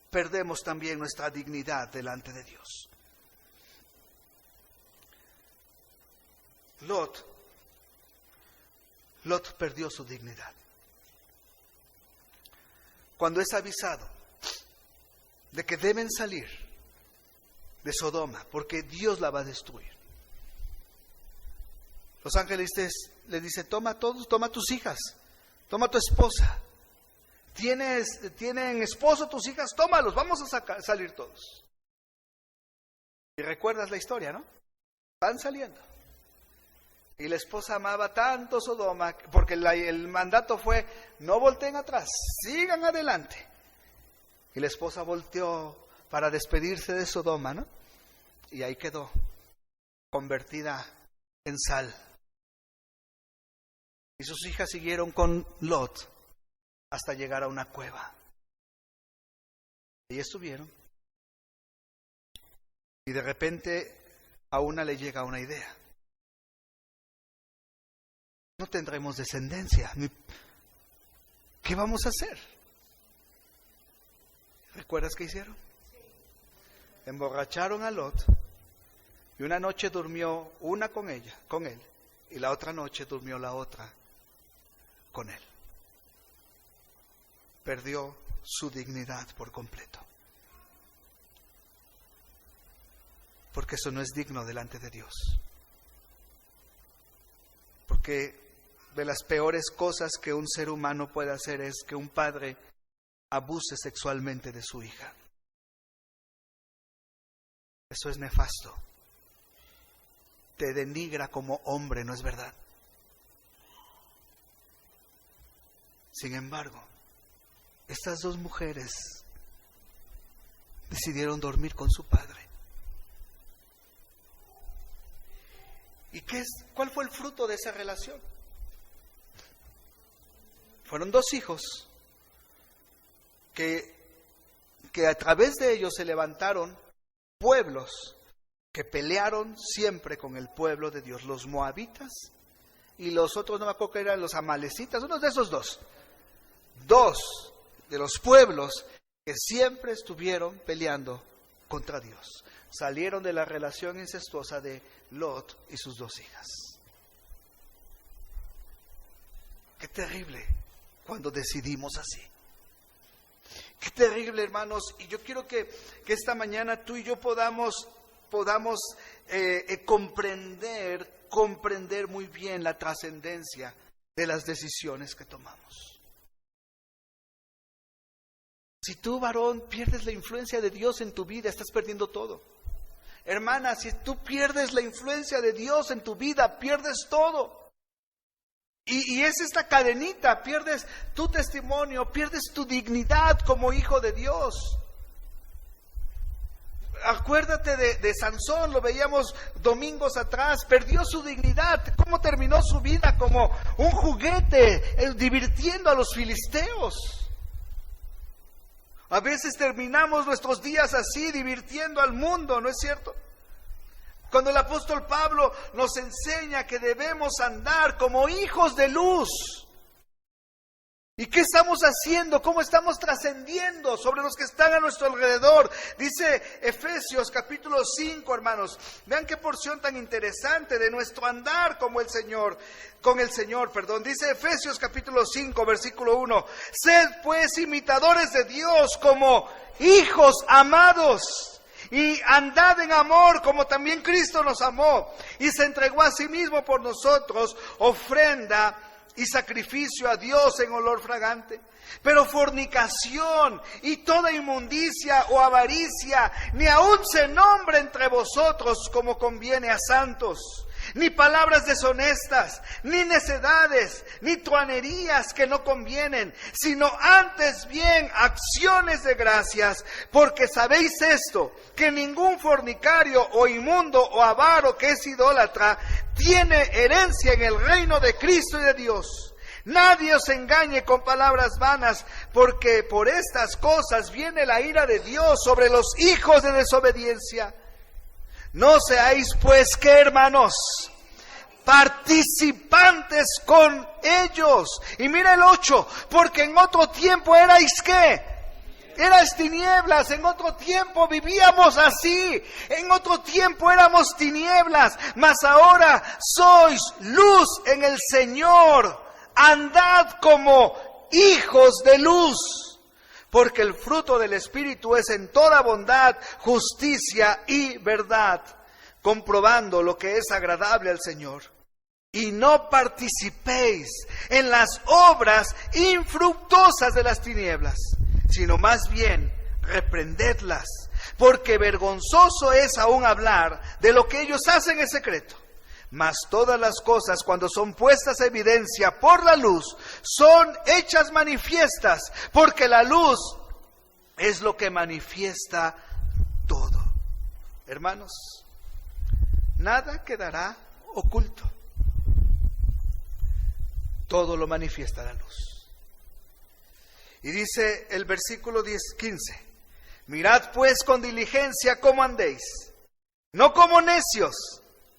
Perdemos también nuestra dignidad delante de Dios. Lot perdió su dignidad. Cuando es avisado de que deben salir de Sodoma porque Dios la va a destruir, los ángeles le dicen, toma tus hijas, toma tu esposa. ¿Tienen esposo tus hijas? Tómalos, vamos a salir todos. Y recuerdas la historia, ¿no? Van saliendo. Y la esposa amaba tanto Sodoma, porque el mandato fue, no volteen atrás, sigan adelante. Y la esposa volteó para despedirse de Sodoma, ¿no? Y ahí quedó, convertida en sal. Y sus hijas siguieron con Lot hasta llegar a una cueva. Y estuvieron. Y de repente a una le llega una idea. No tendremos descendencia. ¿Qué vamos a hacer? ¿Recuerdas qué hicieron? Emborracharon a Lot y una noche durmió una con él, y la otra noche durmió la otra con él. Perdió su dignidad por completo. Porque eso no es digno delante de Dios. Porque de las peores cosas que un ser humano puede hacer es que un padre abuse sexualmente de su hija. Eso es nefasto. Te denigra como hombre, ¿no es verdad? Sin embargo, estas dos mujeres decidieron dormir con su padre. ¿Y cuál fue el fruto de esa relación? Fueron dos hijos que a través de ellos se levantaron pueblos que pelearon siempre con el pueblo de Dios, los moabitas y los otros, no me acuerdo que eran los amalecitas, uno de esos dos de los pueblos que siempre estuvieron peleando contra Dios. Salieron de la relación incestuosa de Lot y sus dos hijas. Qué terrible cuando decidimos así. Qué terrible, hermanos. Y yo quiero que esta mañana tú y yo podamos podamos comprender muy bien la trascendencia de las decisiones que tomamos. Si tú, varón, pierdes la influencia de Dios en tu vida, estás perdiendo todo. Hermana, si tú pierdes la influencia de Dios en tu vida, pierdes todo. Y es esta cadenita, pierdes tu testimonio, pierdes tu dignidad como hijo de Dios. Acuérdate de Sansón, lo veíamos domingos atrás, perdió su dignidad. ¿Cómo terminó su vida? Como un juguete, divirtiendo a los filisteos. A veces terminamos nuestros días así, divirtiendo al mundo, ¿no es cierto? Cuando el apóstol Pablo nos enseña que debemos andar como hijos de luz. ¿Y qué estamos haciendo? ¿Cómo estamos trascendiendo sobre los que están a nuestro alrededor? Dice Efesios capítulo 5, hermanos. Vean qué porción tan interesante de nuestro andar con el Señor. Dice Efesios capítulo 5, versículo 1. Sed pues imitadores de Dios como hijos amados. Y andad en amor como también Cristo nos amó. Y se entregó a sí mismo por nosotros, ofrenda y sacrificio a Dios en olor fragante. Pero fornicación y toda inmundicia o avaricia, ni aun se nombre entre vosotros como conviene a santos. Ni palabras deshonestas, ni necedades, ni truanerías que no convienen, sino antes bien acciones de gracias, porque sabéis esto, que ningún fornicario o inmundo o avaro que es idólatra tiene herencia en el reino de Cristo y de Dios. Nadie os engañe con palabras vanas, porque por estas cosas viene la ira de Dios sobre los hijos de desobediencia. No seáis pues, ¿qué, hermanos? Participantes con ellos. Y mira el 8, porque en otro tiempo erais, ¿qué? Erais tinieblas, en otro tiempo vivíamos así, en otro tiempo éramos tinieblas, mas ahora sois luz en el Señor. Andad como hijos de luz, porque el fruto del Espíritu es en toda bondad, justicia y verdad, comprobando lo que es agradable al Señor. Y no participéis en las obras infructuosas de las tinieblas, sino más bien reprendedlas, porque vergonzoso es aún hablar de lo que ellos hacen en secreto. Mas todas las cosas, cuando son puestas a evidencia por la luz, son hechas manifiestas, porque la luz es lo que manifiesta todo. Hermanos, nada quedará oculto. Todo lo manifiesta la luz. Y dice el versículo 15: mirad pues con diligencia cómo andéis, no como necios,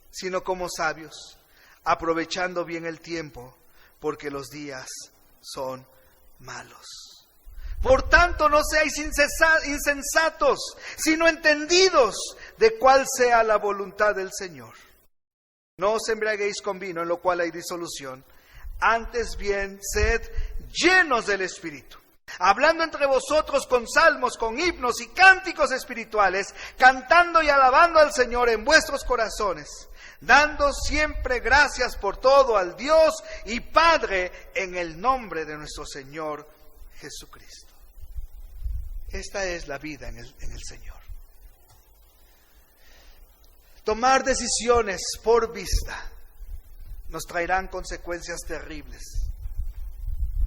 sino como sabios, aprovechando bien el tiempo, porque los días son malos. Por tanto, no seáis insensatos, sino entendidos de cuál sea la voluntad del Señor. No os embriaguéis con vino, en lo cual hay disolución, antes bien sed llenos del Espíritu, hablando entre vosotros con salmos, con himnos y cánticos espirituales, cantando y alabando al Señor en vuestros corazones, dando siempre gracias por todo al Dios y Padre en el nombre de nuestro Señor Jesucristo. Esta es la vida en el Señor. Tomar decisiones por vista nos traerán consecuencias terribles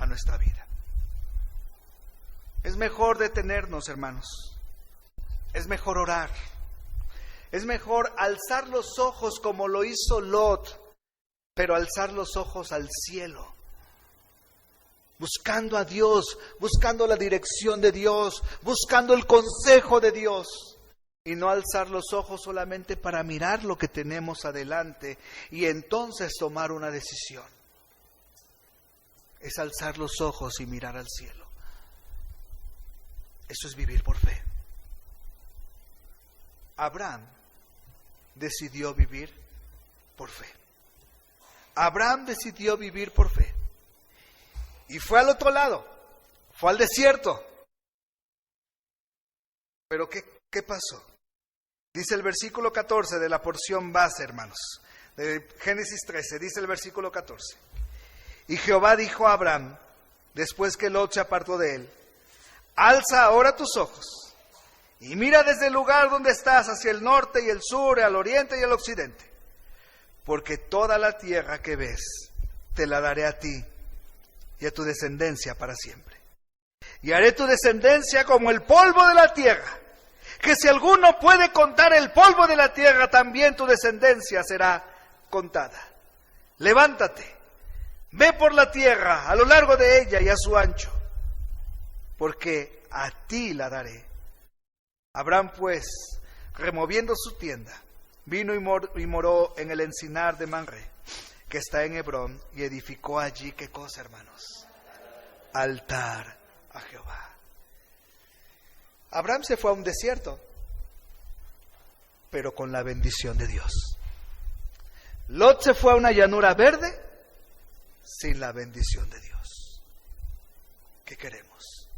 a nuestra vida. Es mejor detenernos, hermanos. Es mejor orar. Es mejor alzar los ojos como lo hizo Lot, pero alzar los ojos al cielo, buscando a Dios, buscando la dirección de Dios, buscando el consejo de Dios, y no alzar los ojos solamente para mirar lo que tenemos adelante y entonces tomar una decisión. Es alzar los ojos y mirar al cielo. Eso es vivir por fe. Abraham decidió vivir por fe. Abraham decidió vivir por fe. Y fue al otro lado, fue al desierto. Pero ¿qué pasó? Dice el versículo 14 de la porción base, hermanos, de Génesis 13, dice el versículo 14. Y Jehová dijo a Abraham, después que Lot se apartó de él: alza ahora tus ojos y mira desde el lugar donde estás hacia el norte y el sur, al oriente y al occidente, porque toda la tierra que ves te la daré a ti y a tu descendencia para siempre. Y haré tu descendencia como el polvo de la tierra, que si alguno puede contar el polvo de la tierra, también tu descendencia será contada. Levántate, ve por la tierra a lo largo de ella y a su ancho, porque a ti la daré. Abraham pues, removiendo su tienda, vino y moró en el encinar de Mamre, que está en Hebrón, y edificó allí, ¿qué cosa, hermanos? Altar a Jehová. Abraham se fue a un desierto, pero con la bendición de Dios. Lot se fue a una llanura verde, sin la bendición de Dios. ¿Qué queremos?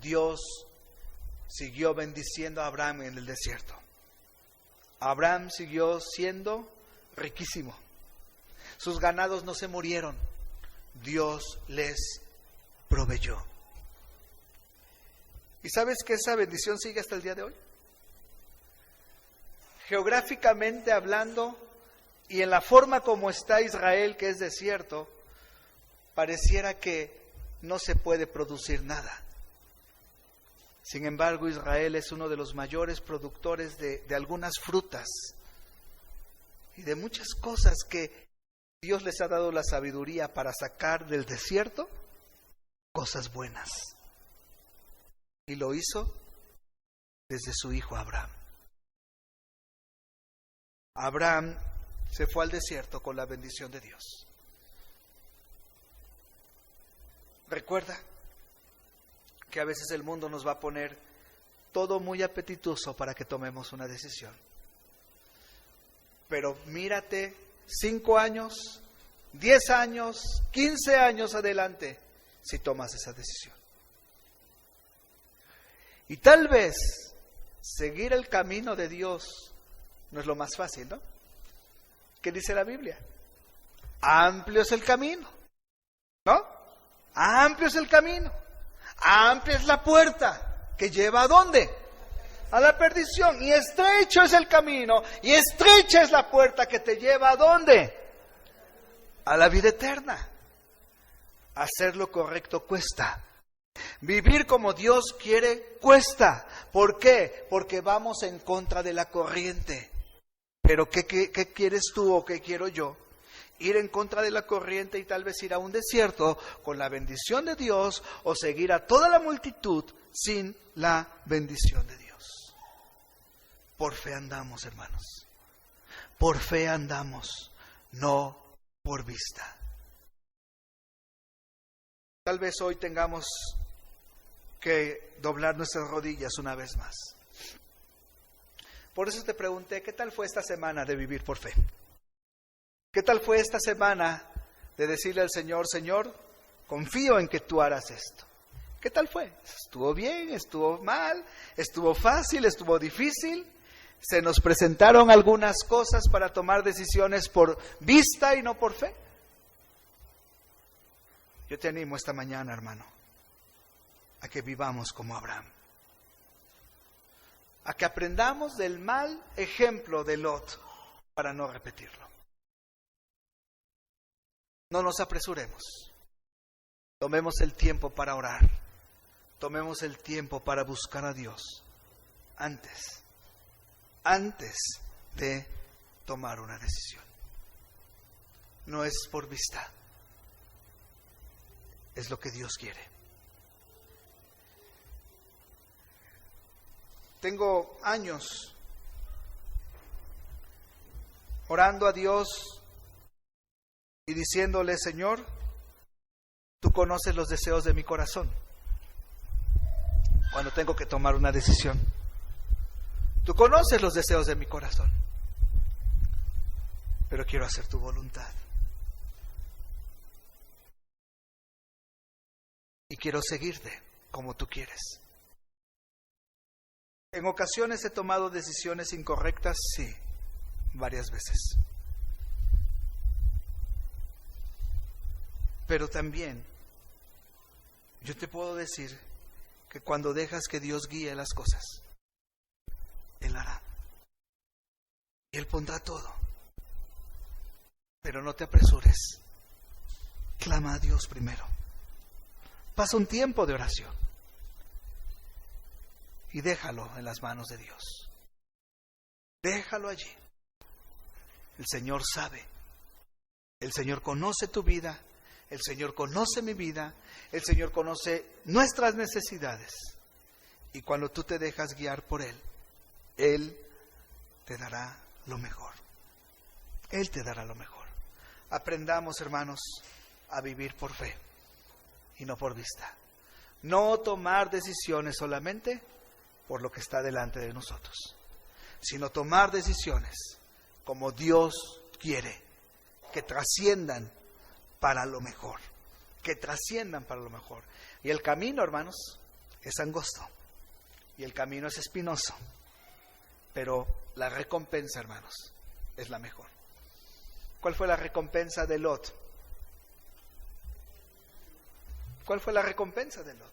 Dios siguió bendiciendo a Abraham en el desierto. Abraham siguió siendo riquísimo. Sus ganados no se murieron. Dios les proveyó. ¿Y sabes que esa bendición sigue hasta el día de hoy? Geográficamente hablando, y en la forma como está Israel, que es desierto, pareciera que no se puede producir nada. Sin embargo, Israel es uno de los mayores productores de algunas frutas y de muchas cosas que Dios les ha dado la sabiduría para sacar del desierto cosas buenas. Y lo hizo desde su hijo Abraham. Abraham se fue al desierto con la bendición de Dios. Recuerda que a veces el mundo nos va a poner todo muy apetitoso para que tomemos una decisión. Pero mírate 5 años, 10 años, 15 años adelante si tomas esa decisión. Y tal vez seguir el camino de Dios no es lo más fácil, ¿no? ¿Qué dice la Biblia? Amplio es el camino, ¿no? Amplio es el camino. Amplia es la puerta que lleva ¿a dónde? A la perdición. Y estrecho es el camino y estrecha es la puerta que te lleva ¿a dónde? A la vida eterna. Hacer lo correcto cuesta. Vivir como Dios quiere cuesta. ¿Por qué? Porque vamos en contra de la corriente. Pero ¿qué quieres tú o qué quiero yo? Ir en contra de la corriente y tal vez ir a un desierto con la bendición de Dios, o seguir a toda la multitud sin la bendición de Dios. Por fe andamos, hermanos. Por fe andamos, no por vista. Tal vez hoy tengamos que doblar nuestras rodillas una vez más. Por eso te pregunté, ¿qué tal fue esta semana de vivir por fe? ¿Qué tal fue esta semana de decirle al Señor, Señor, confío en que tú harás esto? ¿Qué tal fue? ¿Estuvo bien? ¿Estuvo mal? ¿Estuvo fácil? ¿Estuvo difícil? ¿Se nos presentaron algunas cosas para tomar decisiones por vista y no por fe? Yo te animo esta mañana, hermano, a que vivamos como Abraham. A que aprendamos del mal ejemplo de Lot para no repetirlo. No nos apresuremos. Tomemos el tiempo para orar. Tomemos el tiempo para buscar a Dios antes de tomar una decisión. No es por vista. Es lo que Dios quiere. Tengo años orando a Dios y diciéndole, Señor, tú conoces los deseos de mi corazón cuando tengo que tomar una decisión. Tú conoces los deseos de mi corazón, pero quiero hacer tu voluntad. Y quiero seguirte como tú quieres. En ocasiones he tomado decisiones incorrectas, sí, varias veces. Pero también yo te puedo decir que cuando dejas que Dios guíe las cosas, Él hará. Y Él pondrá todo. Pero no te apresures. Clama a Dios primero. Pasa un tiempo de oración. Y déjalo en las manos de Dios. Déjalo allí. El Señor sabe. El Señor conoce tu vida. El Señor conoce mi vida. El Señor conoce nuestras necesidades. Y cuando tú te dejas guiar por Él, Él te dará lo mejor. Él te dará lo mejor. Aprendamos, hermanos, a vivir por fe y no por vista. No tomar decisiones solamente por lo que está delante de nosotros, sino tomar decisiones como Dios quiere, que trasciendan para lo mejor, que trasciendan para lo mejor. Y el camino, hermanos, es angosto y el camino es espinoso, pero la recompensa, hermanos, es la mejor. ¿Cuál fue la recompensa de Lot? ¿Cuál fue la recompensa de Lot?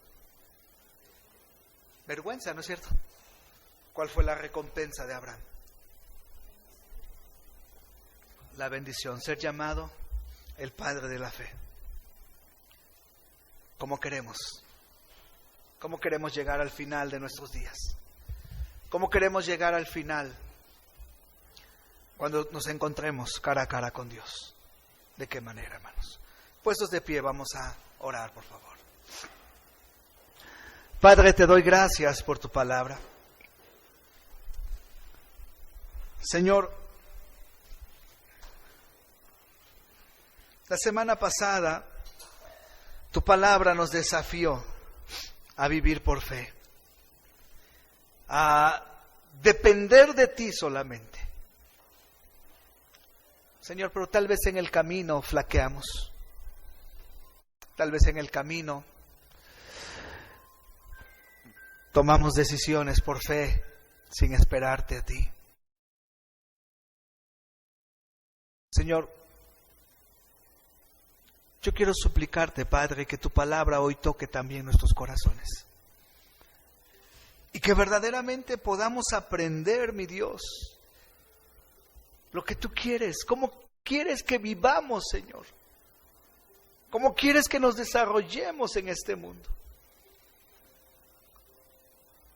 Vergüenza, ¿no es cierto? ¿Cuál fue la recompensa de Abraham? La bendición, ser llamado el padre de la fe. ¿Cómo queremos? ¿Cómo queremos llegar al final de nuestros días? ¿Cómo queremos llegar al final cuando nos encontremos cara a cara con Dios? ¿De qué manera, hermanos? Puestos de pie, vamos a orar, por favor. Padre, te doy gracias por tu palabra. Señor, la semana pasada tu palabra nos desafió a vivir por fe, a depender de ti solamente. Señor, pero tal vez en el camino flaqueamos. Tal vez en el camino tomamos decisiones por fe sin esperarte a ti. Señor, yo quiero suplicarte, Padre, que tu palabra hoy toque también nuestros corazones. Y que verdaderamente podamos aprender, mi Dios, lo que tú quieres, cómo quieres que vivamos, Señor. ¿Cómo quieres que nos desarrollemos en este mundo?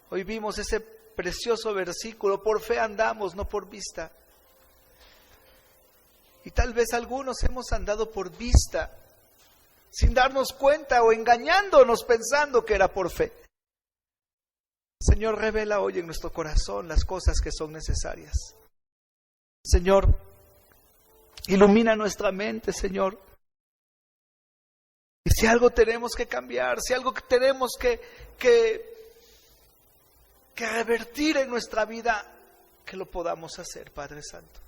Hoy vimos ese precioso versículo, por fe andamos, no por vista. Y tal vez algunos hemos andado por vista, sin darnos cuenta o engañándonos pensando que era por fe. Señor, revela hoy en nuestro corazón las cosas que son necesarias. Señor, ilumina nuestra mente, Señor. Y si algo tenemos que cambiar, si algo que tenemos que revertir en nuestra vida, que lo podamos hacer, Padre Santo.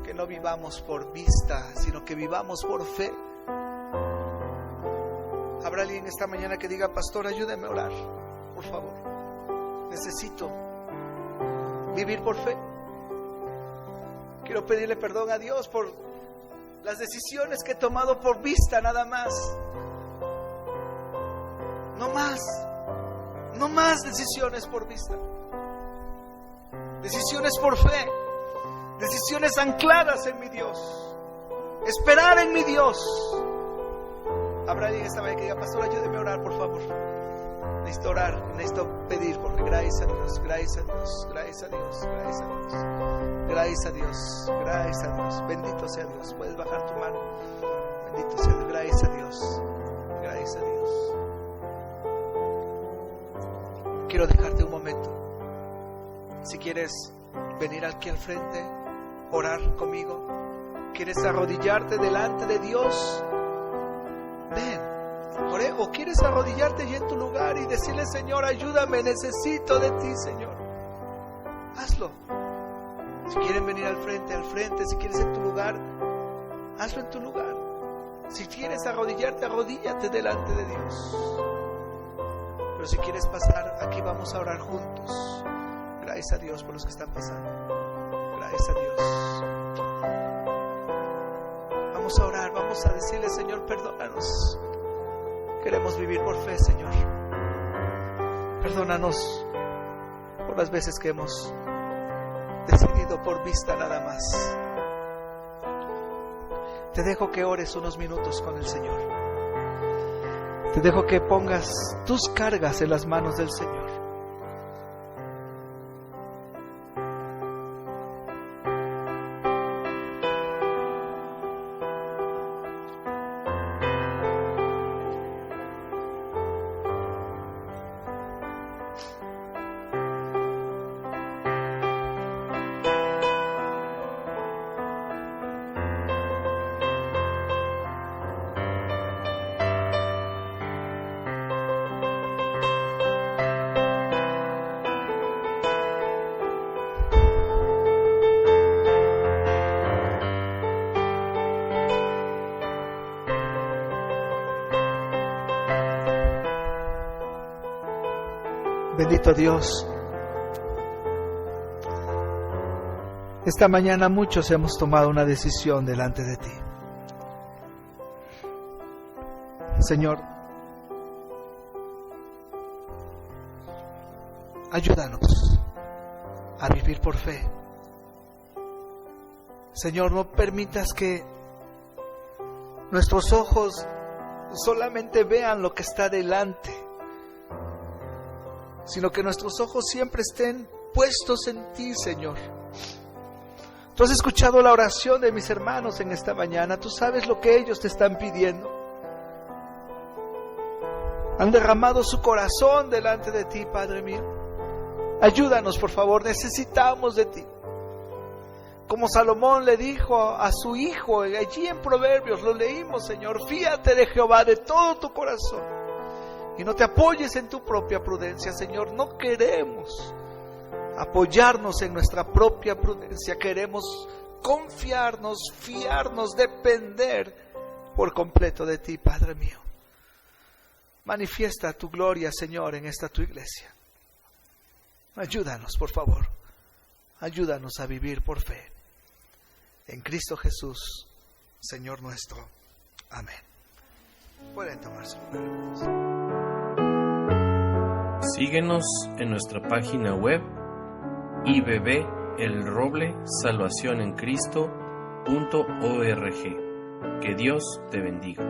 Que no vivamos por vista, sino que vivamos por fe. ¿Habrá alguien esta mañana que diga, pastor, ayúdeme a orar, por favor? Necesito vivir por fe. Quiero pedirle perdón a Dios por las decisiones que he tomado por vista nada más. No más decisiones por vista. Decisiones por fe. Decisiones ancladas en mi Dios. Esperar en mi Dios. Habrá alguien esta mañana que diga, pastor, ayúdeme a orar, por favor. Necesito orar, necesito pedir, porque gracias a Dios, gracias a Dios, gracias a Dios, gracias a Dios, gracias a Dios, gracias a Dios. Bendito sea Dios. Puedes bajar tu mano. Bendito sea Dios, gracias a Dios, gracias a Dios. Quiero dejarte un momento. Si quieres venir aquí al frente, orar conmigo, quieres arrodillarte delante de Dios, ven. O quieres arrodillarte ya en tu lugar y decirle, Señor, ayúdame, necesito de ti, Señor. Hazlo. Si quieren venir al frente. Si quieres en tu lugar, hazlo en tu lugar. Si quieres arrodillarte, arrodíllate delante de Dios. Pero Pero si quieres pasar, aquí vamos a orar juntos. Gracias a Dios por los que están pasando. Gracias a Dios. Vamos a orar, vamos a decirle: Señor, perdónanos. Queremos vivir por fe, Señor. Perdónanos por las veces que hemos decidido por vista nada más. Te dejo que ores unos minutos con el Señor. Te dejo que pongas tus cargas en las manos del Señor. Bendito Dios, esta mañana muchos hemos tomado una decisión delante de ti. Señor, ayúdanos a vivir por fe. Señor, no permitas que nuestros ojos solamente vean lo que está delante, sino que nuestros ojos siempre estén puestos en ti, Señor. Tú has escuchado la oración de mis hermanos en esta mañana. Tú sabes lo que ellos te están pidiendo. Han derramado su corazón delante de ti, Padre mío. Ayúdanos, por favor, necesitamos de ti. Como Salomón le dijo a su hijo, allí en Proverbios lo leímos, Señor: fíate de Jehová de todo tu corazón y no te apoyes en tu propia prudencia. Señor, no queremos apoyarnos en nuestra propia prudencia. Queremos confiarnos, fiarnos, depender por completo de ti, Padre mío. Manifiesta tu gloria, Señor, en esta tu iglesia. Ayúdanos, por favor. Ayúdanos a vivir por fe. En Cristo Jesús, Señor nuestro. Amén. Pueden tomar su lugar. Síguenos en nuestra página web IBB El Roble Salvación en Cristo.org. Que Dios te bendiga.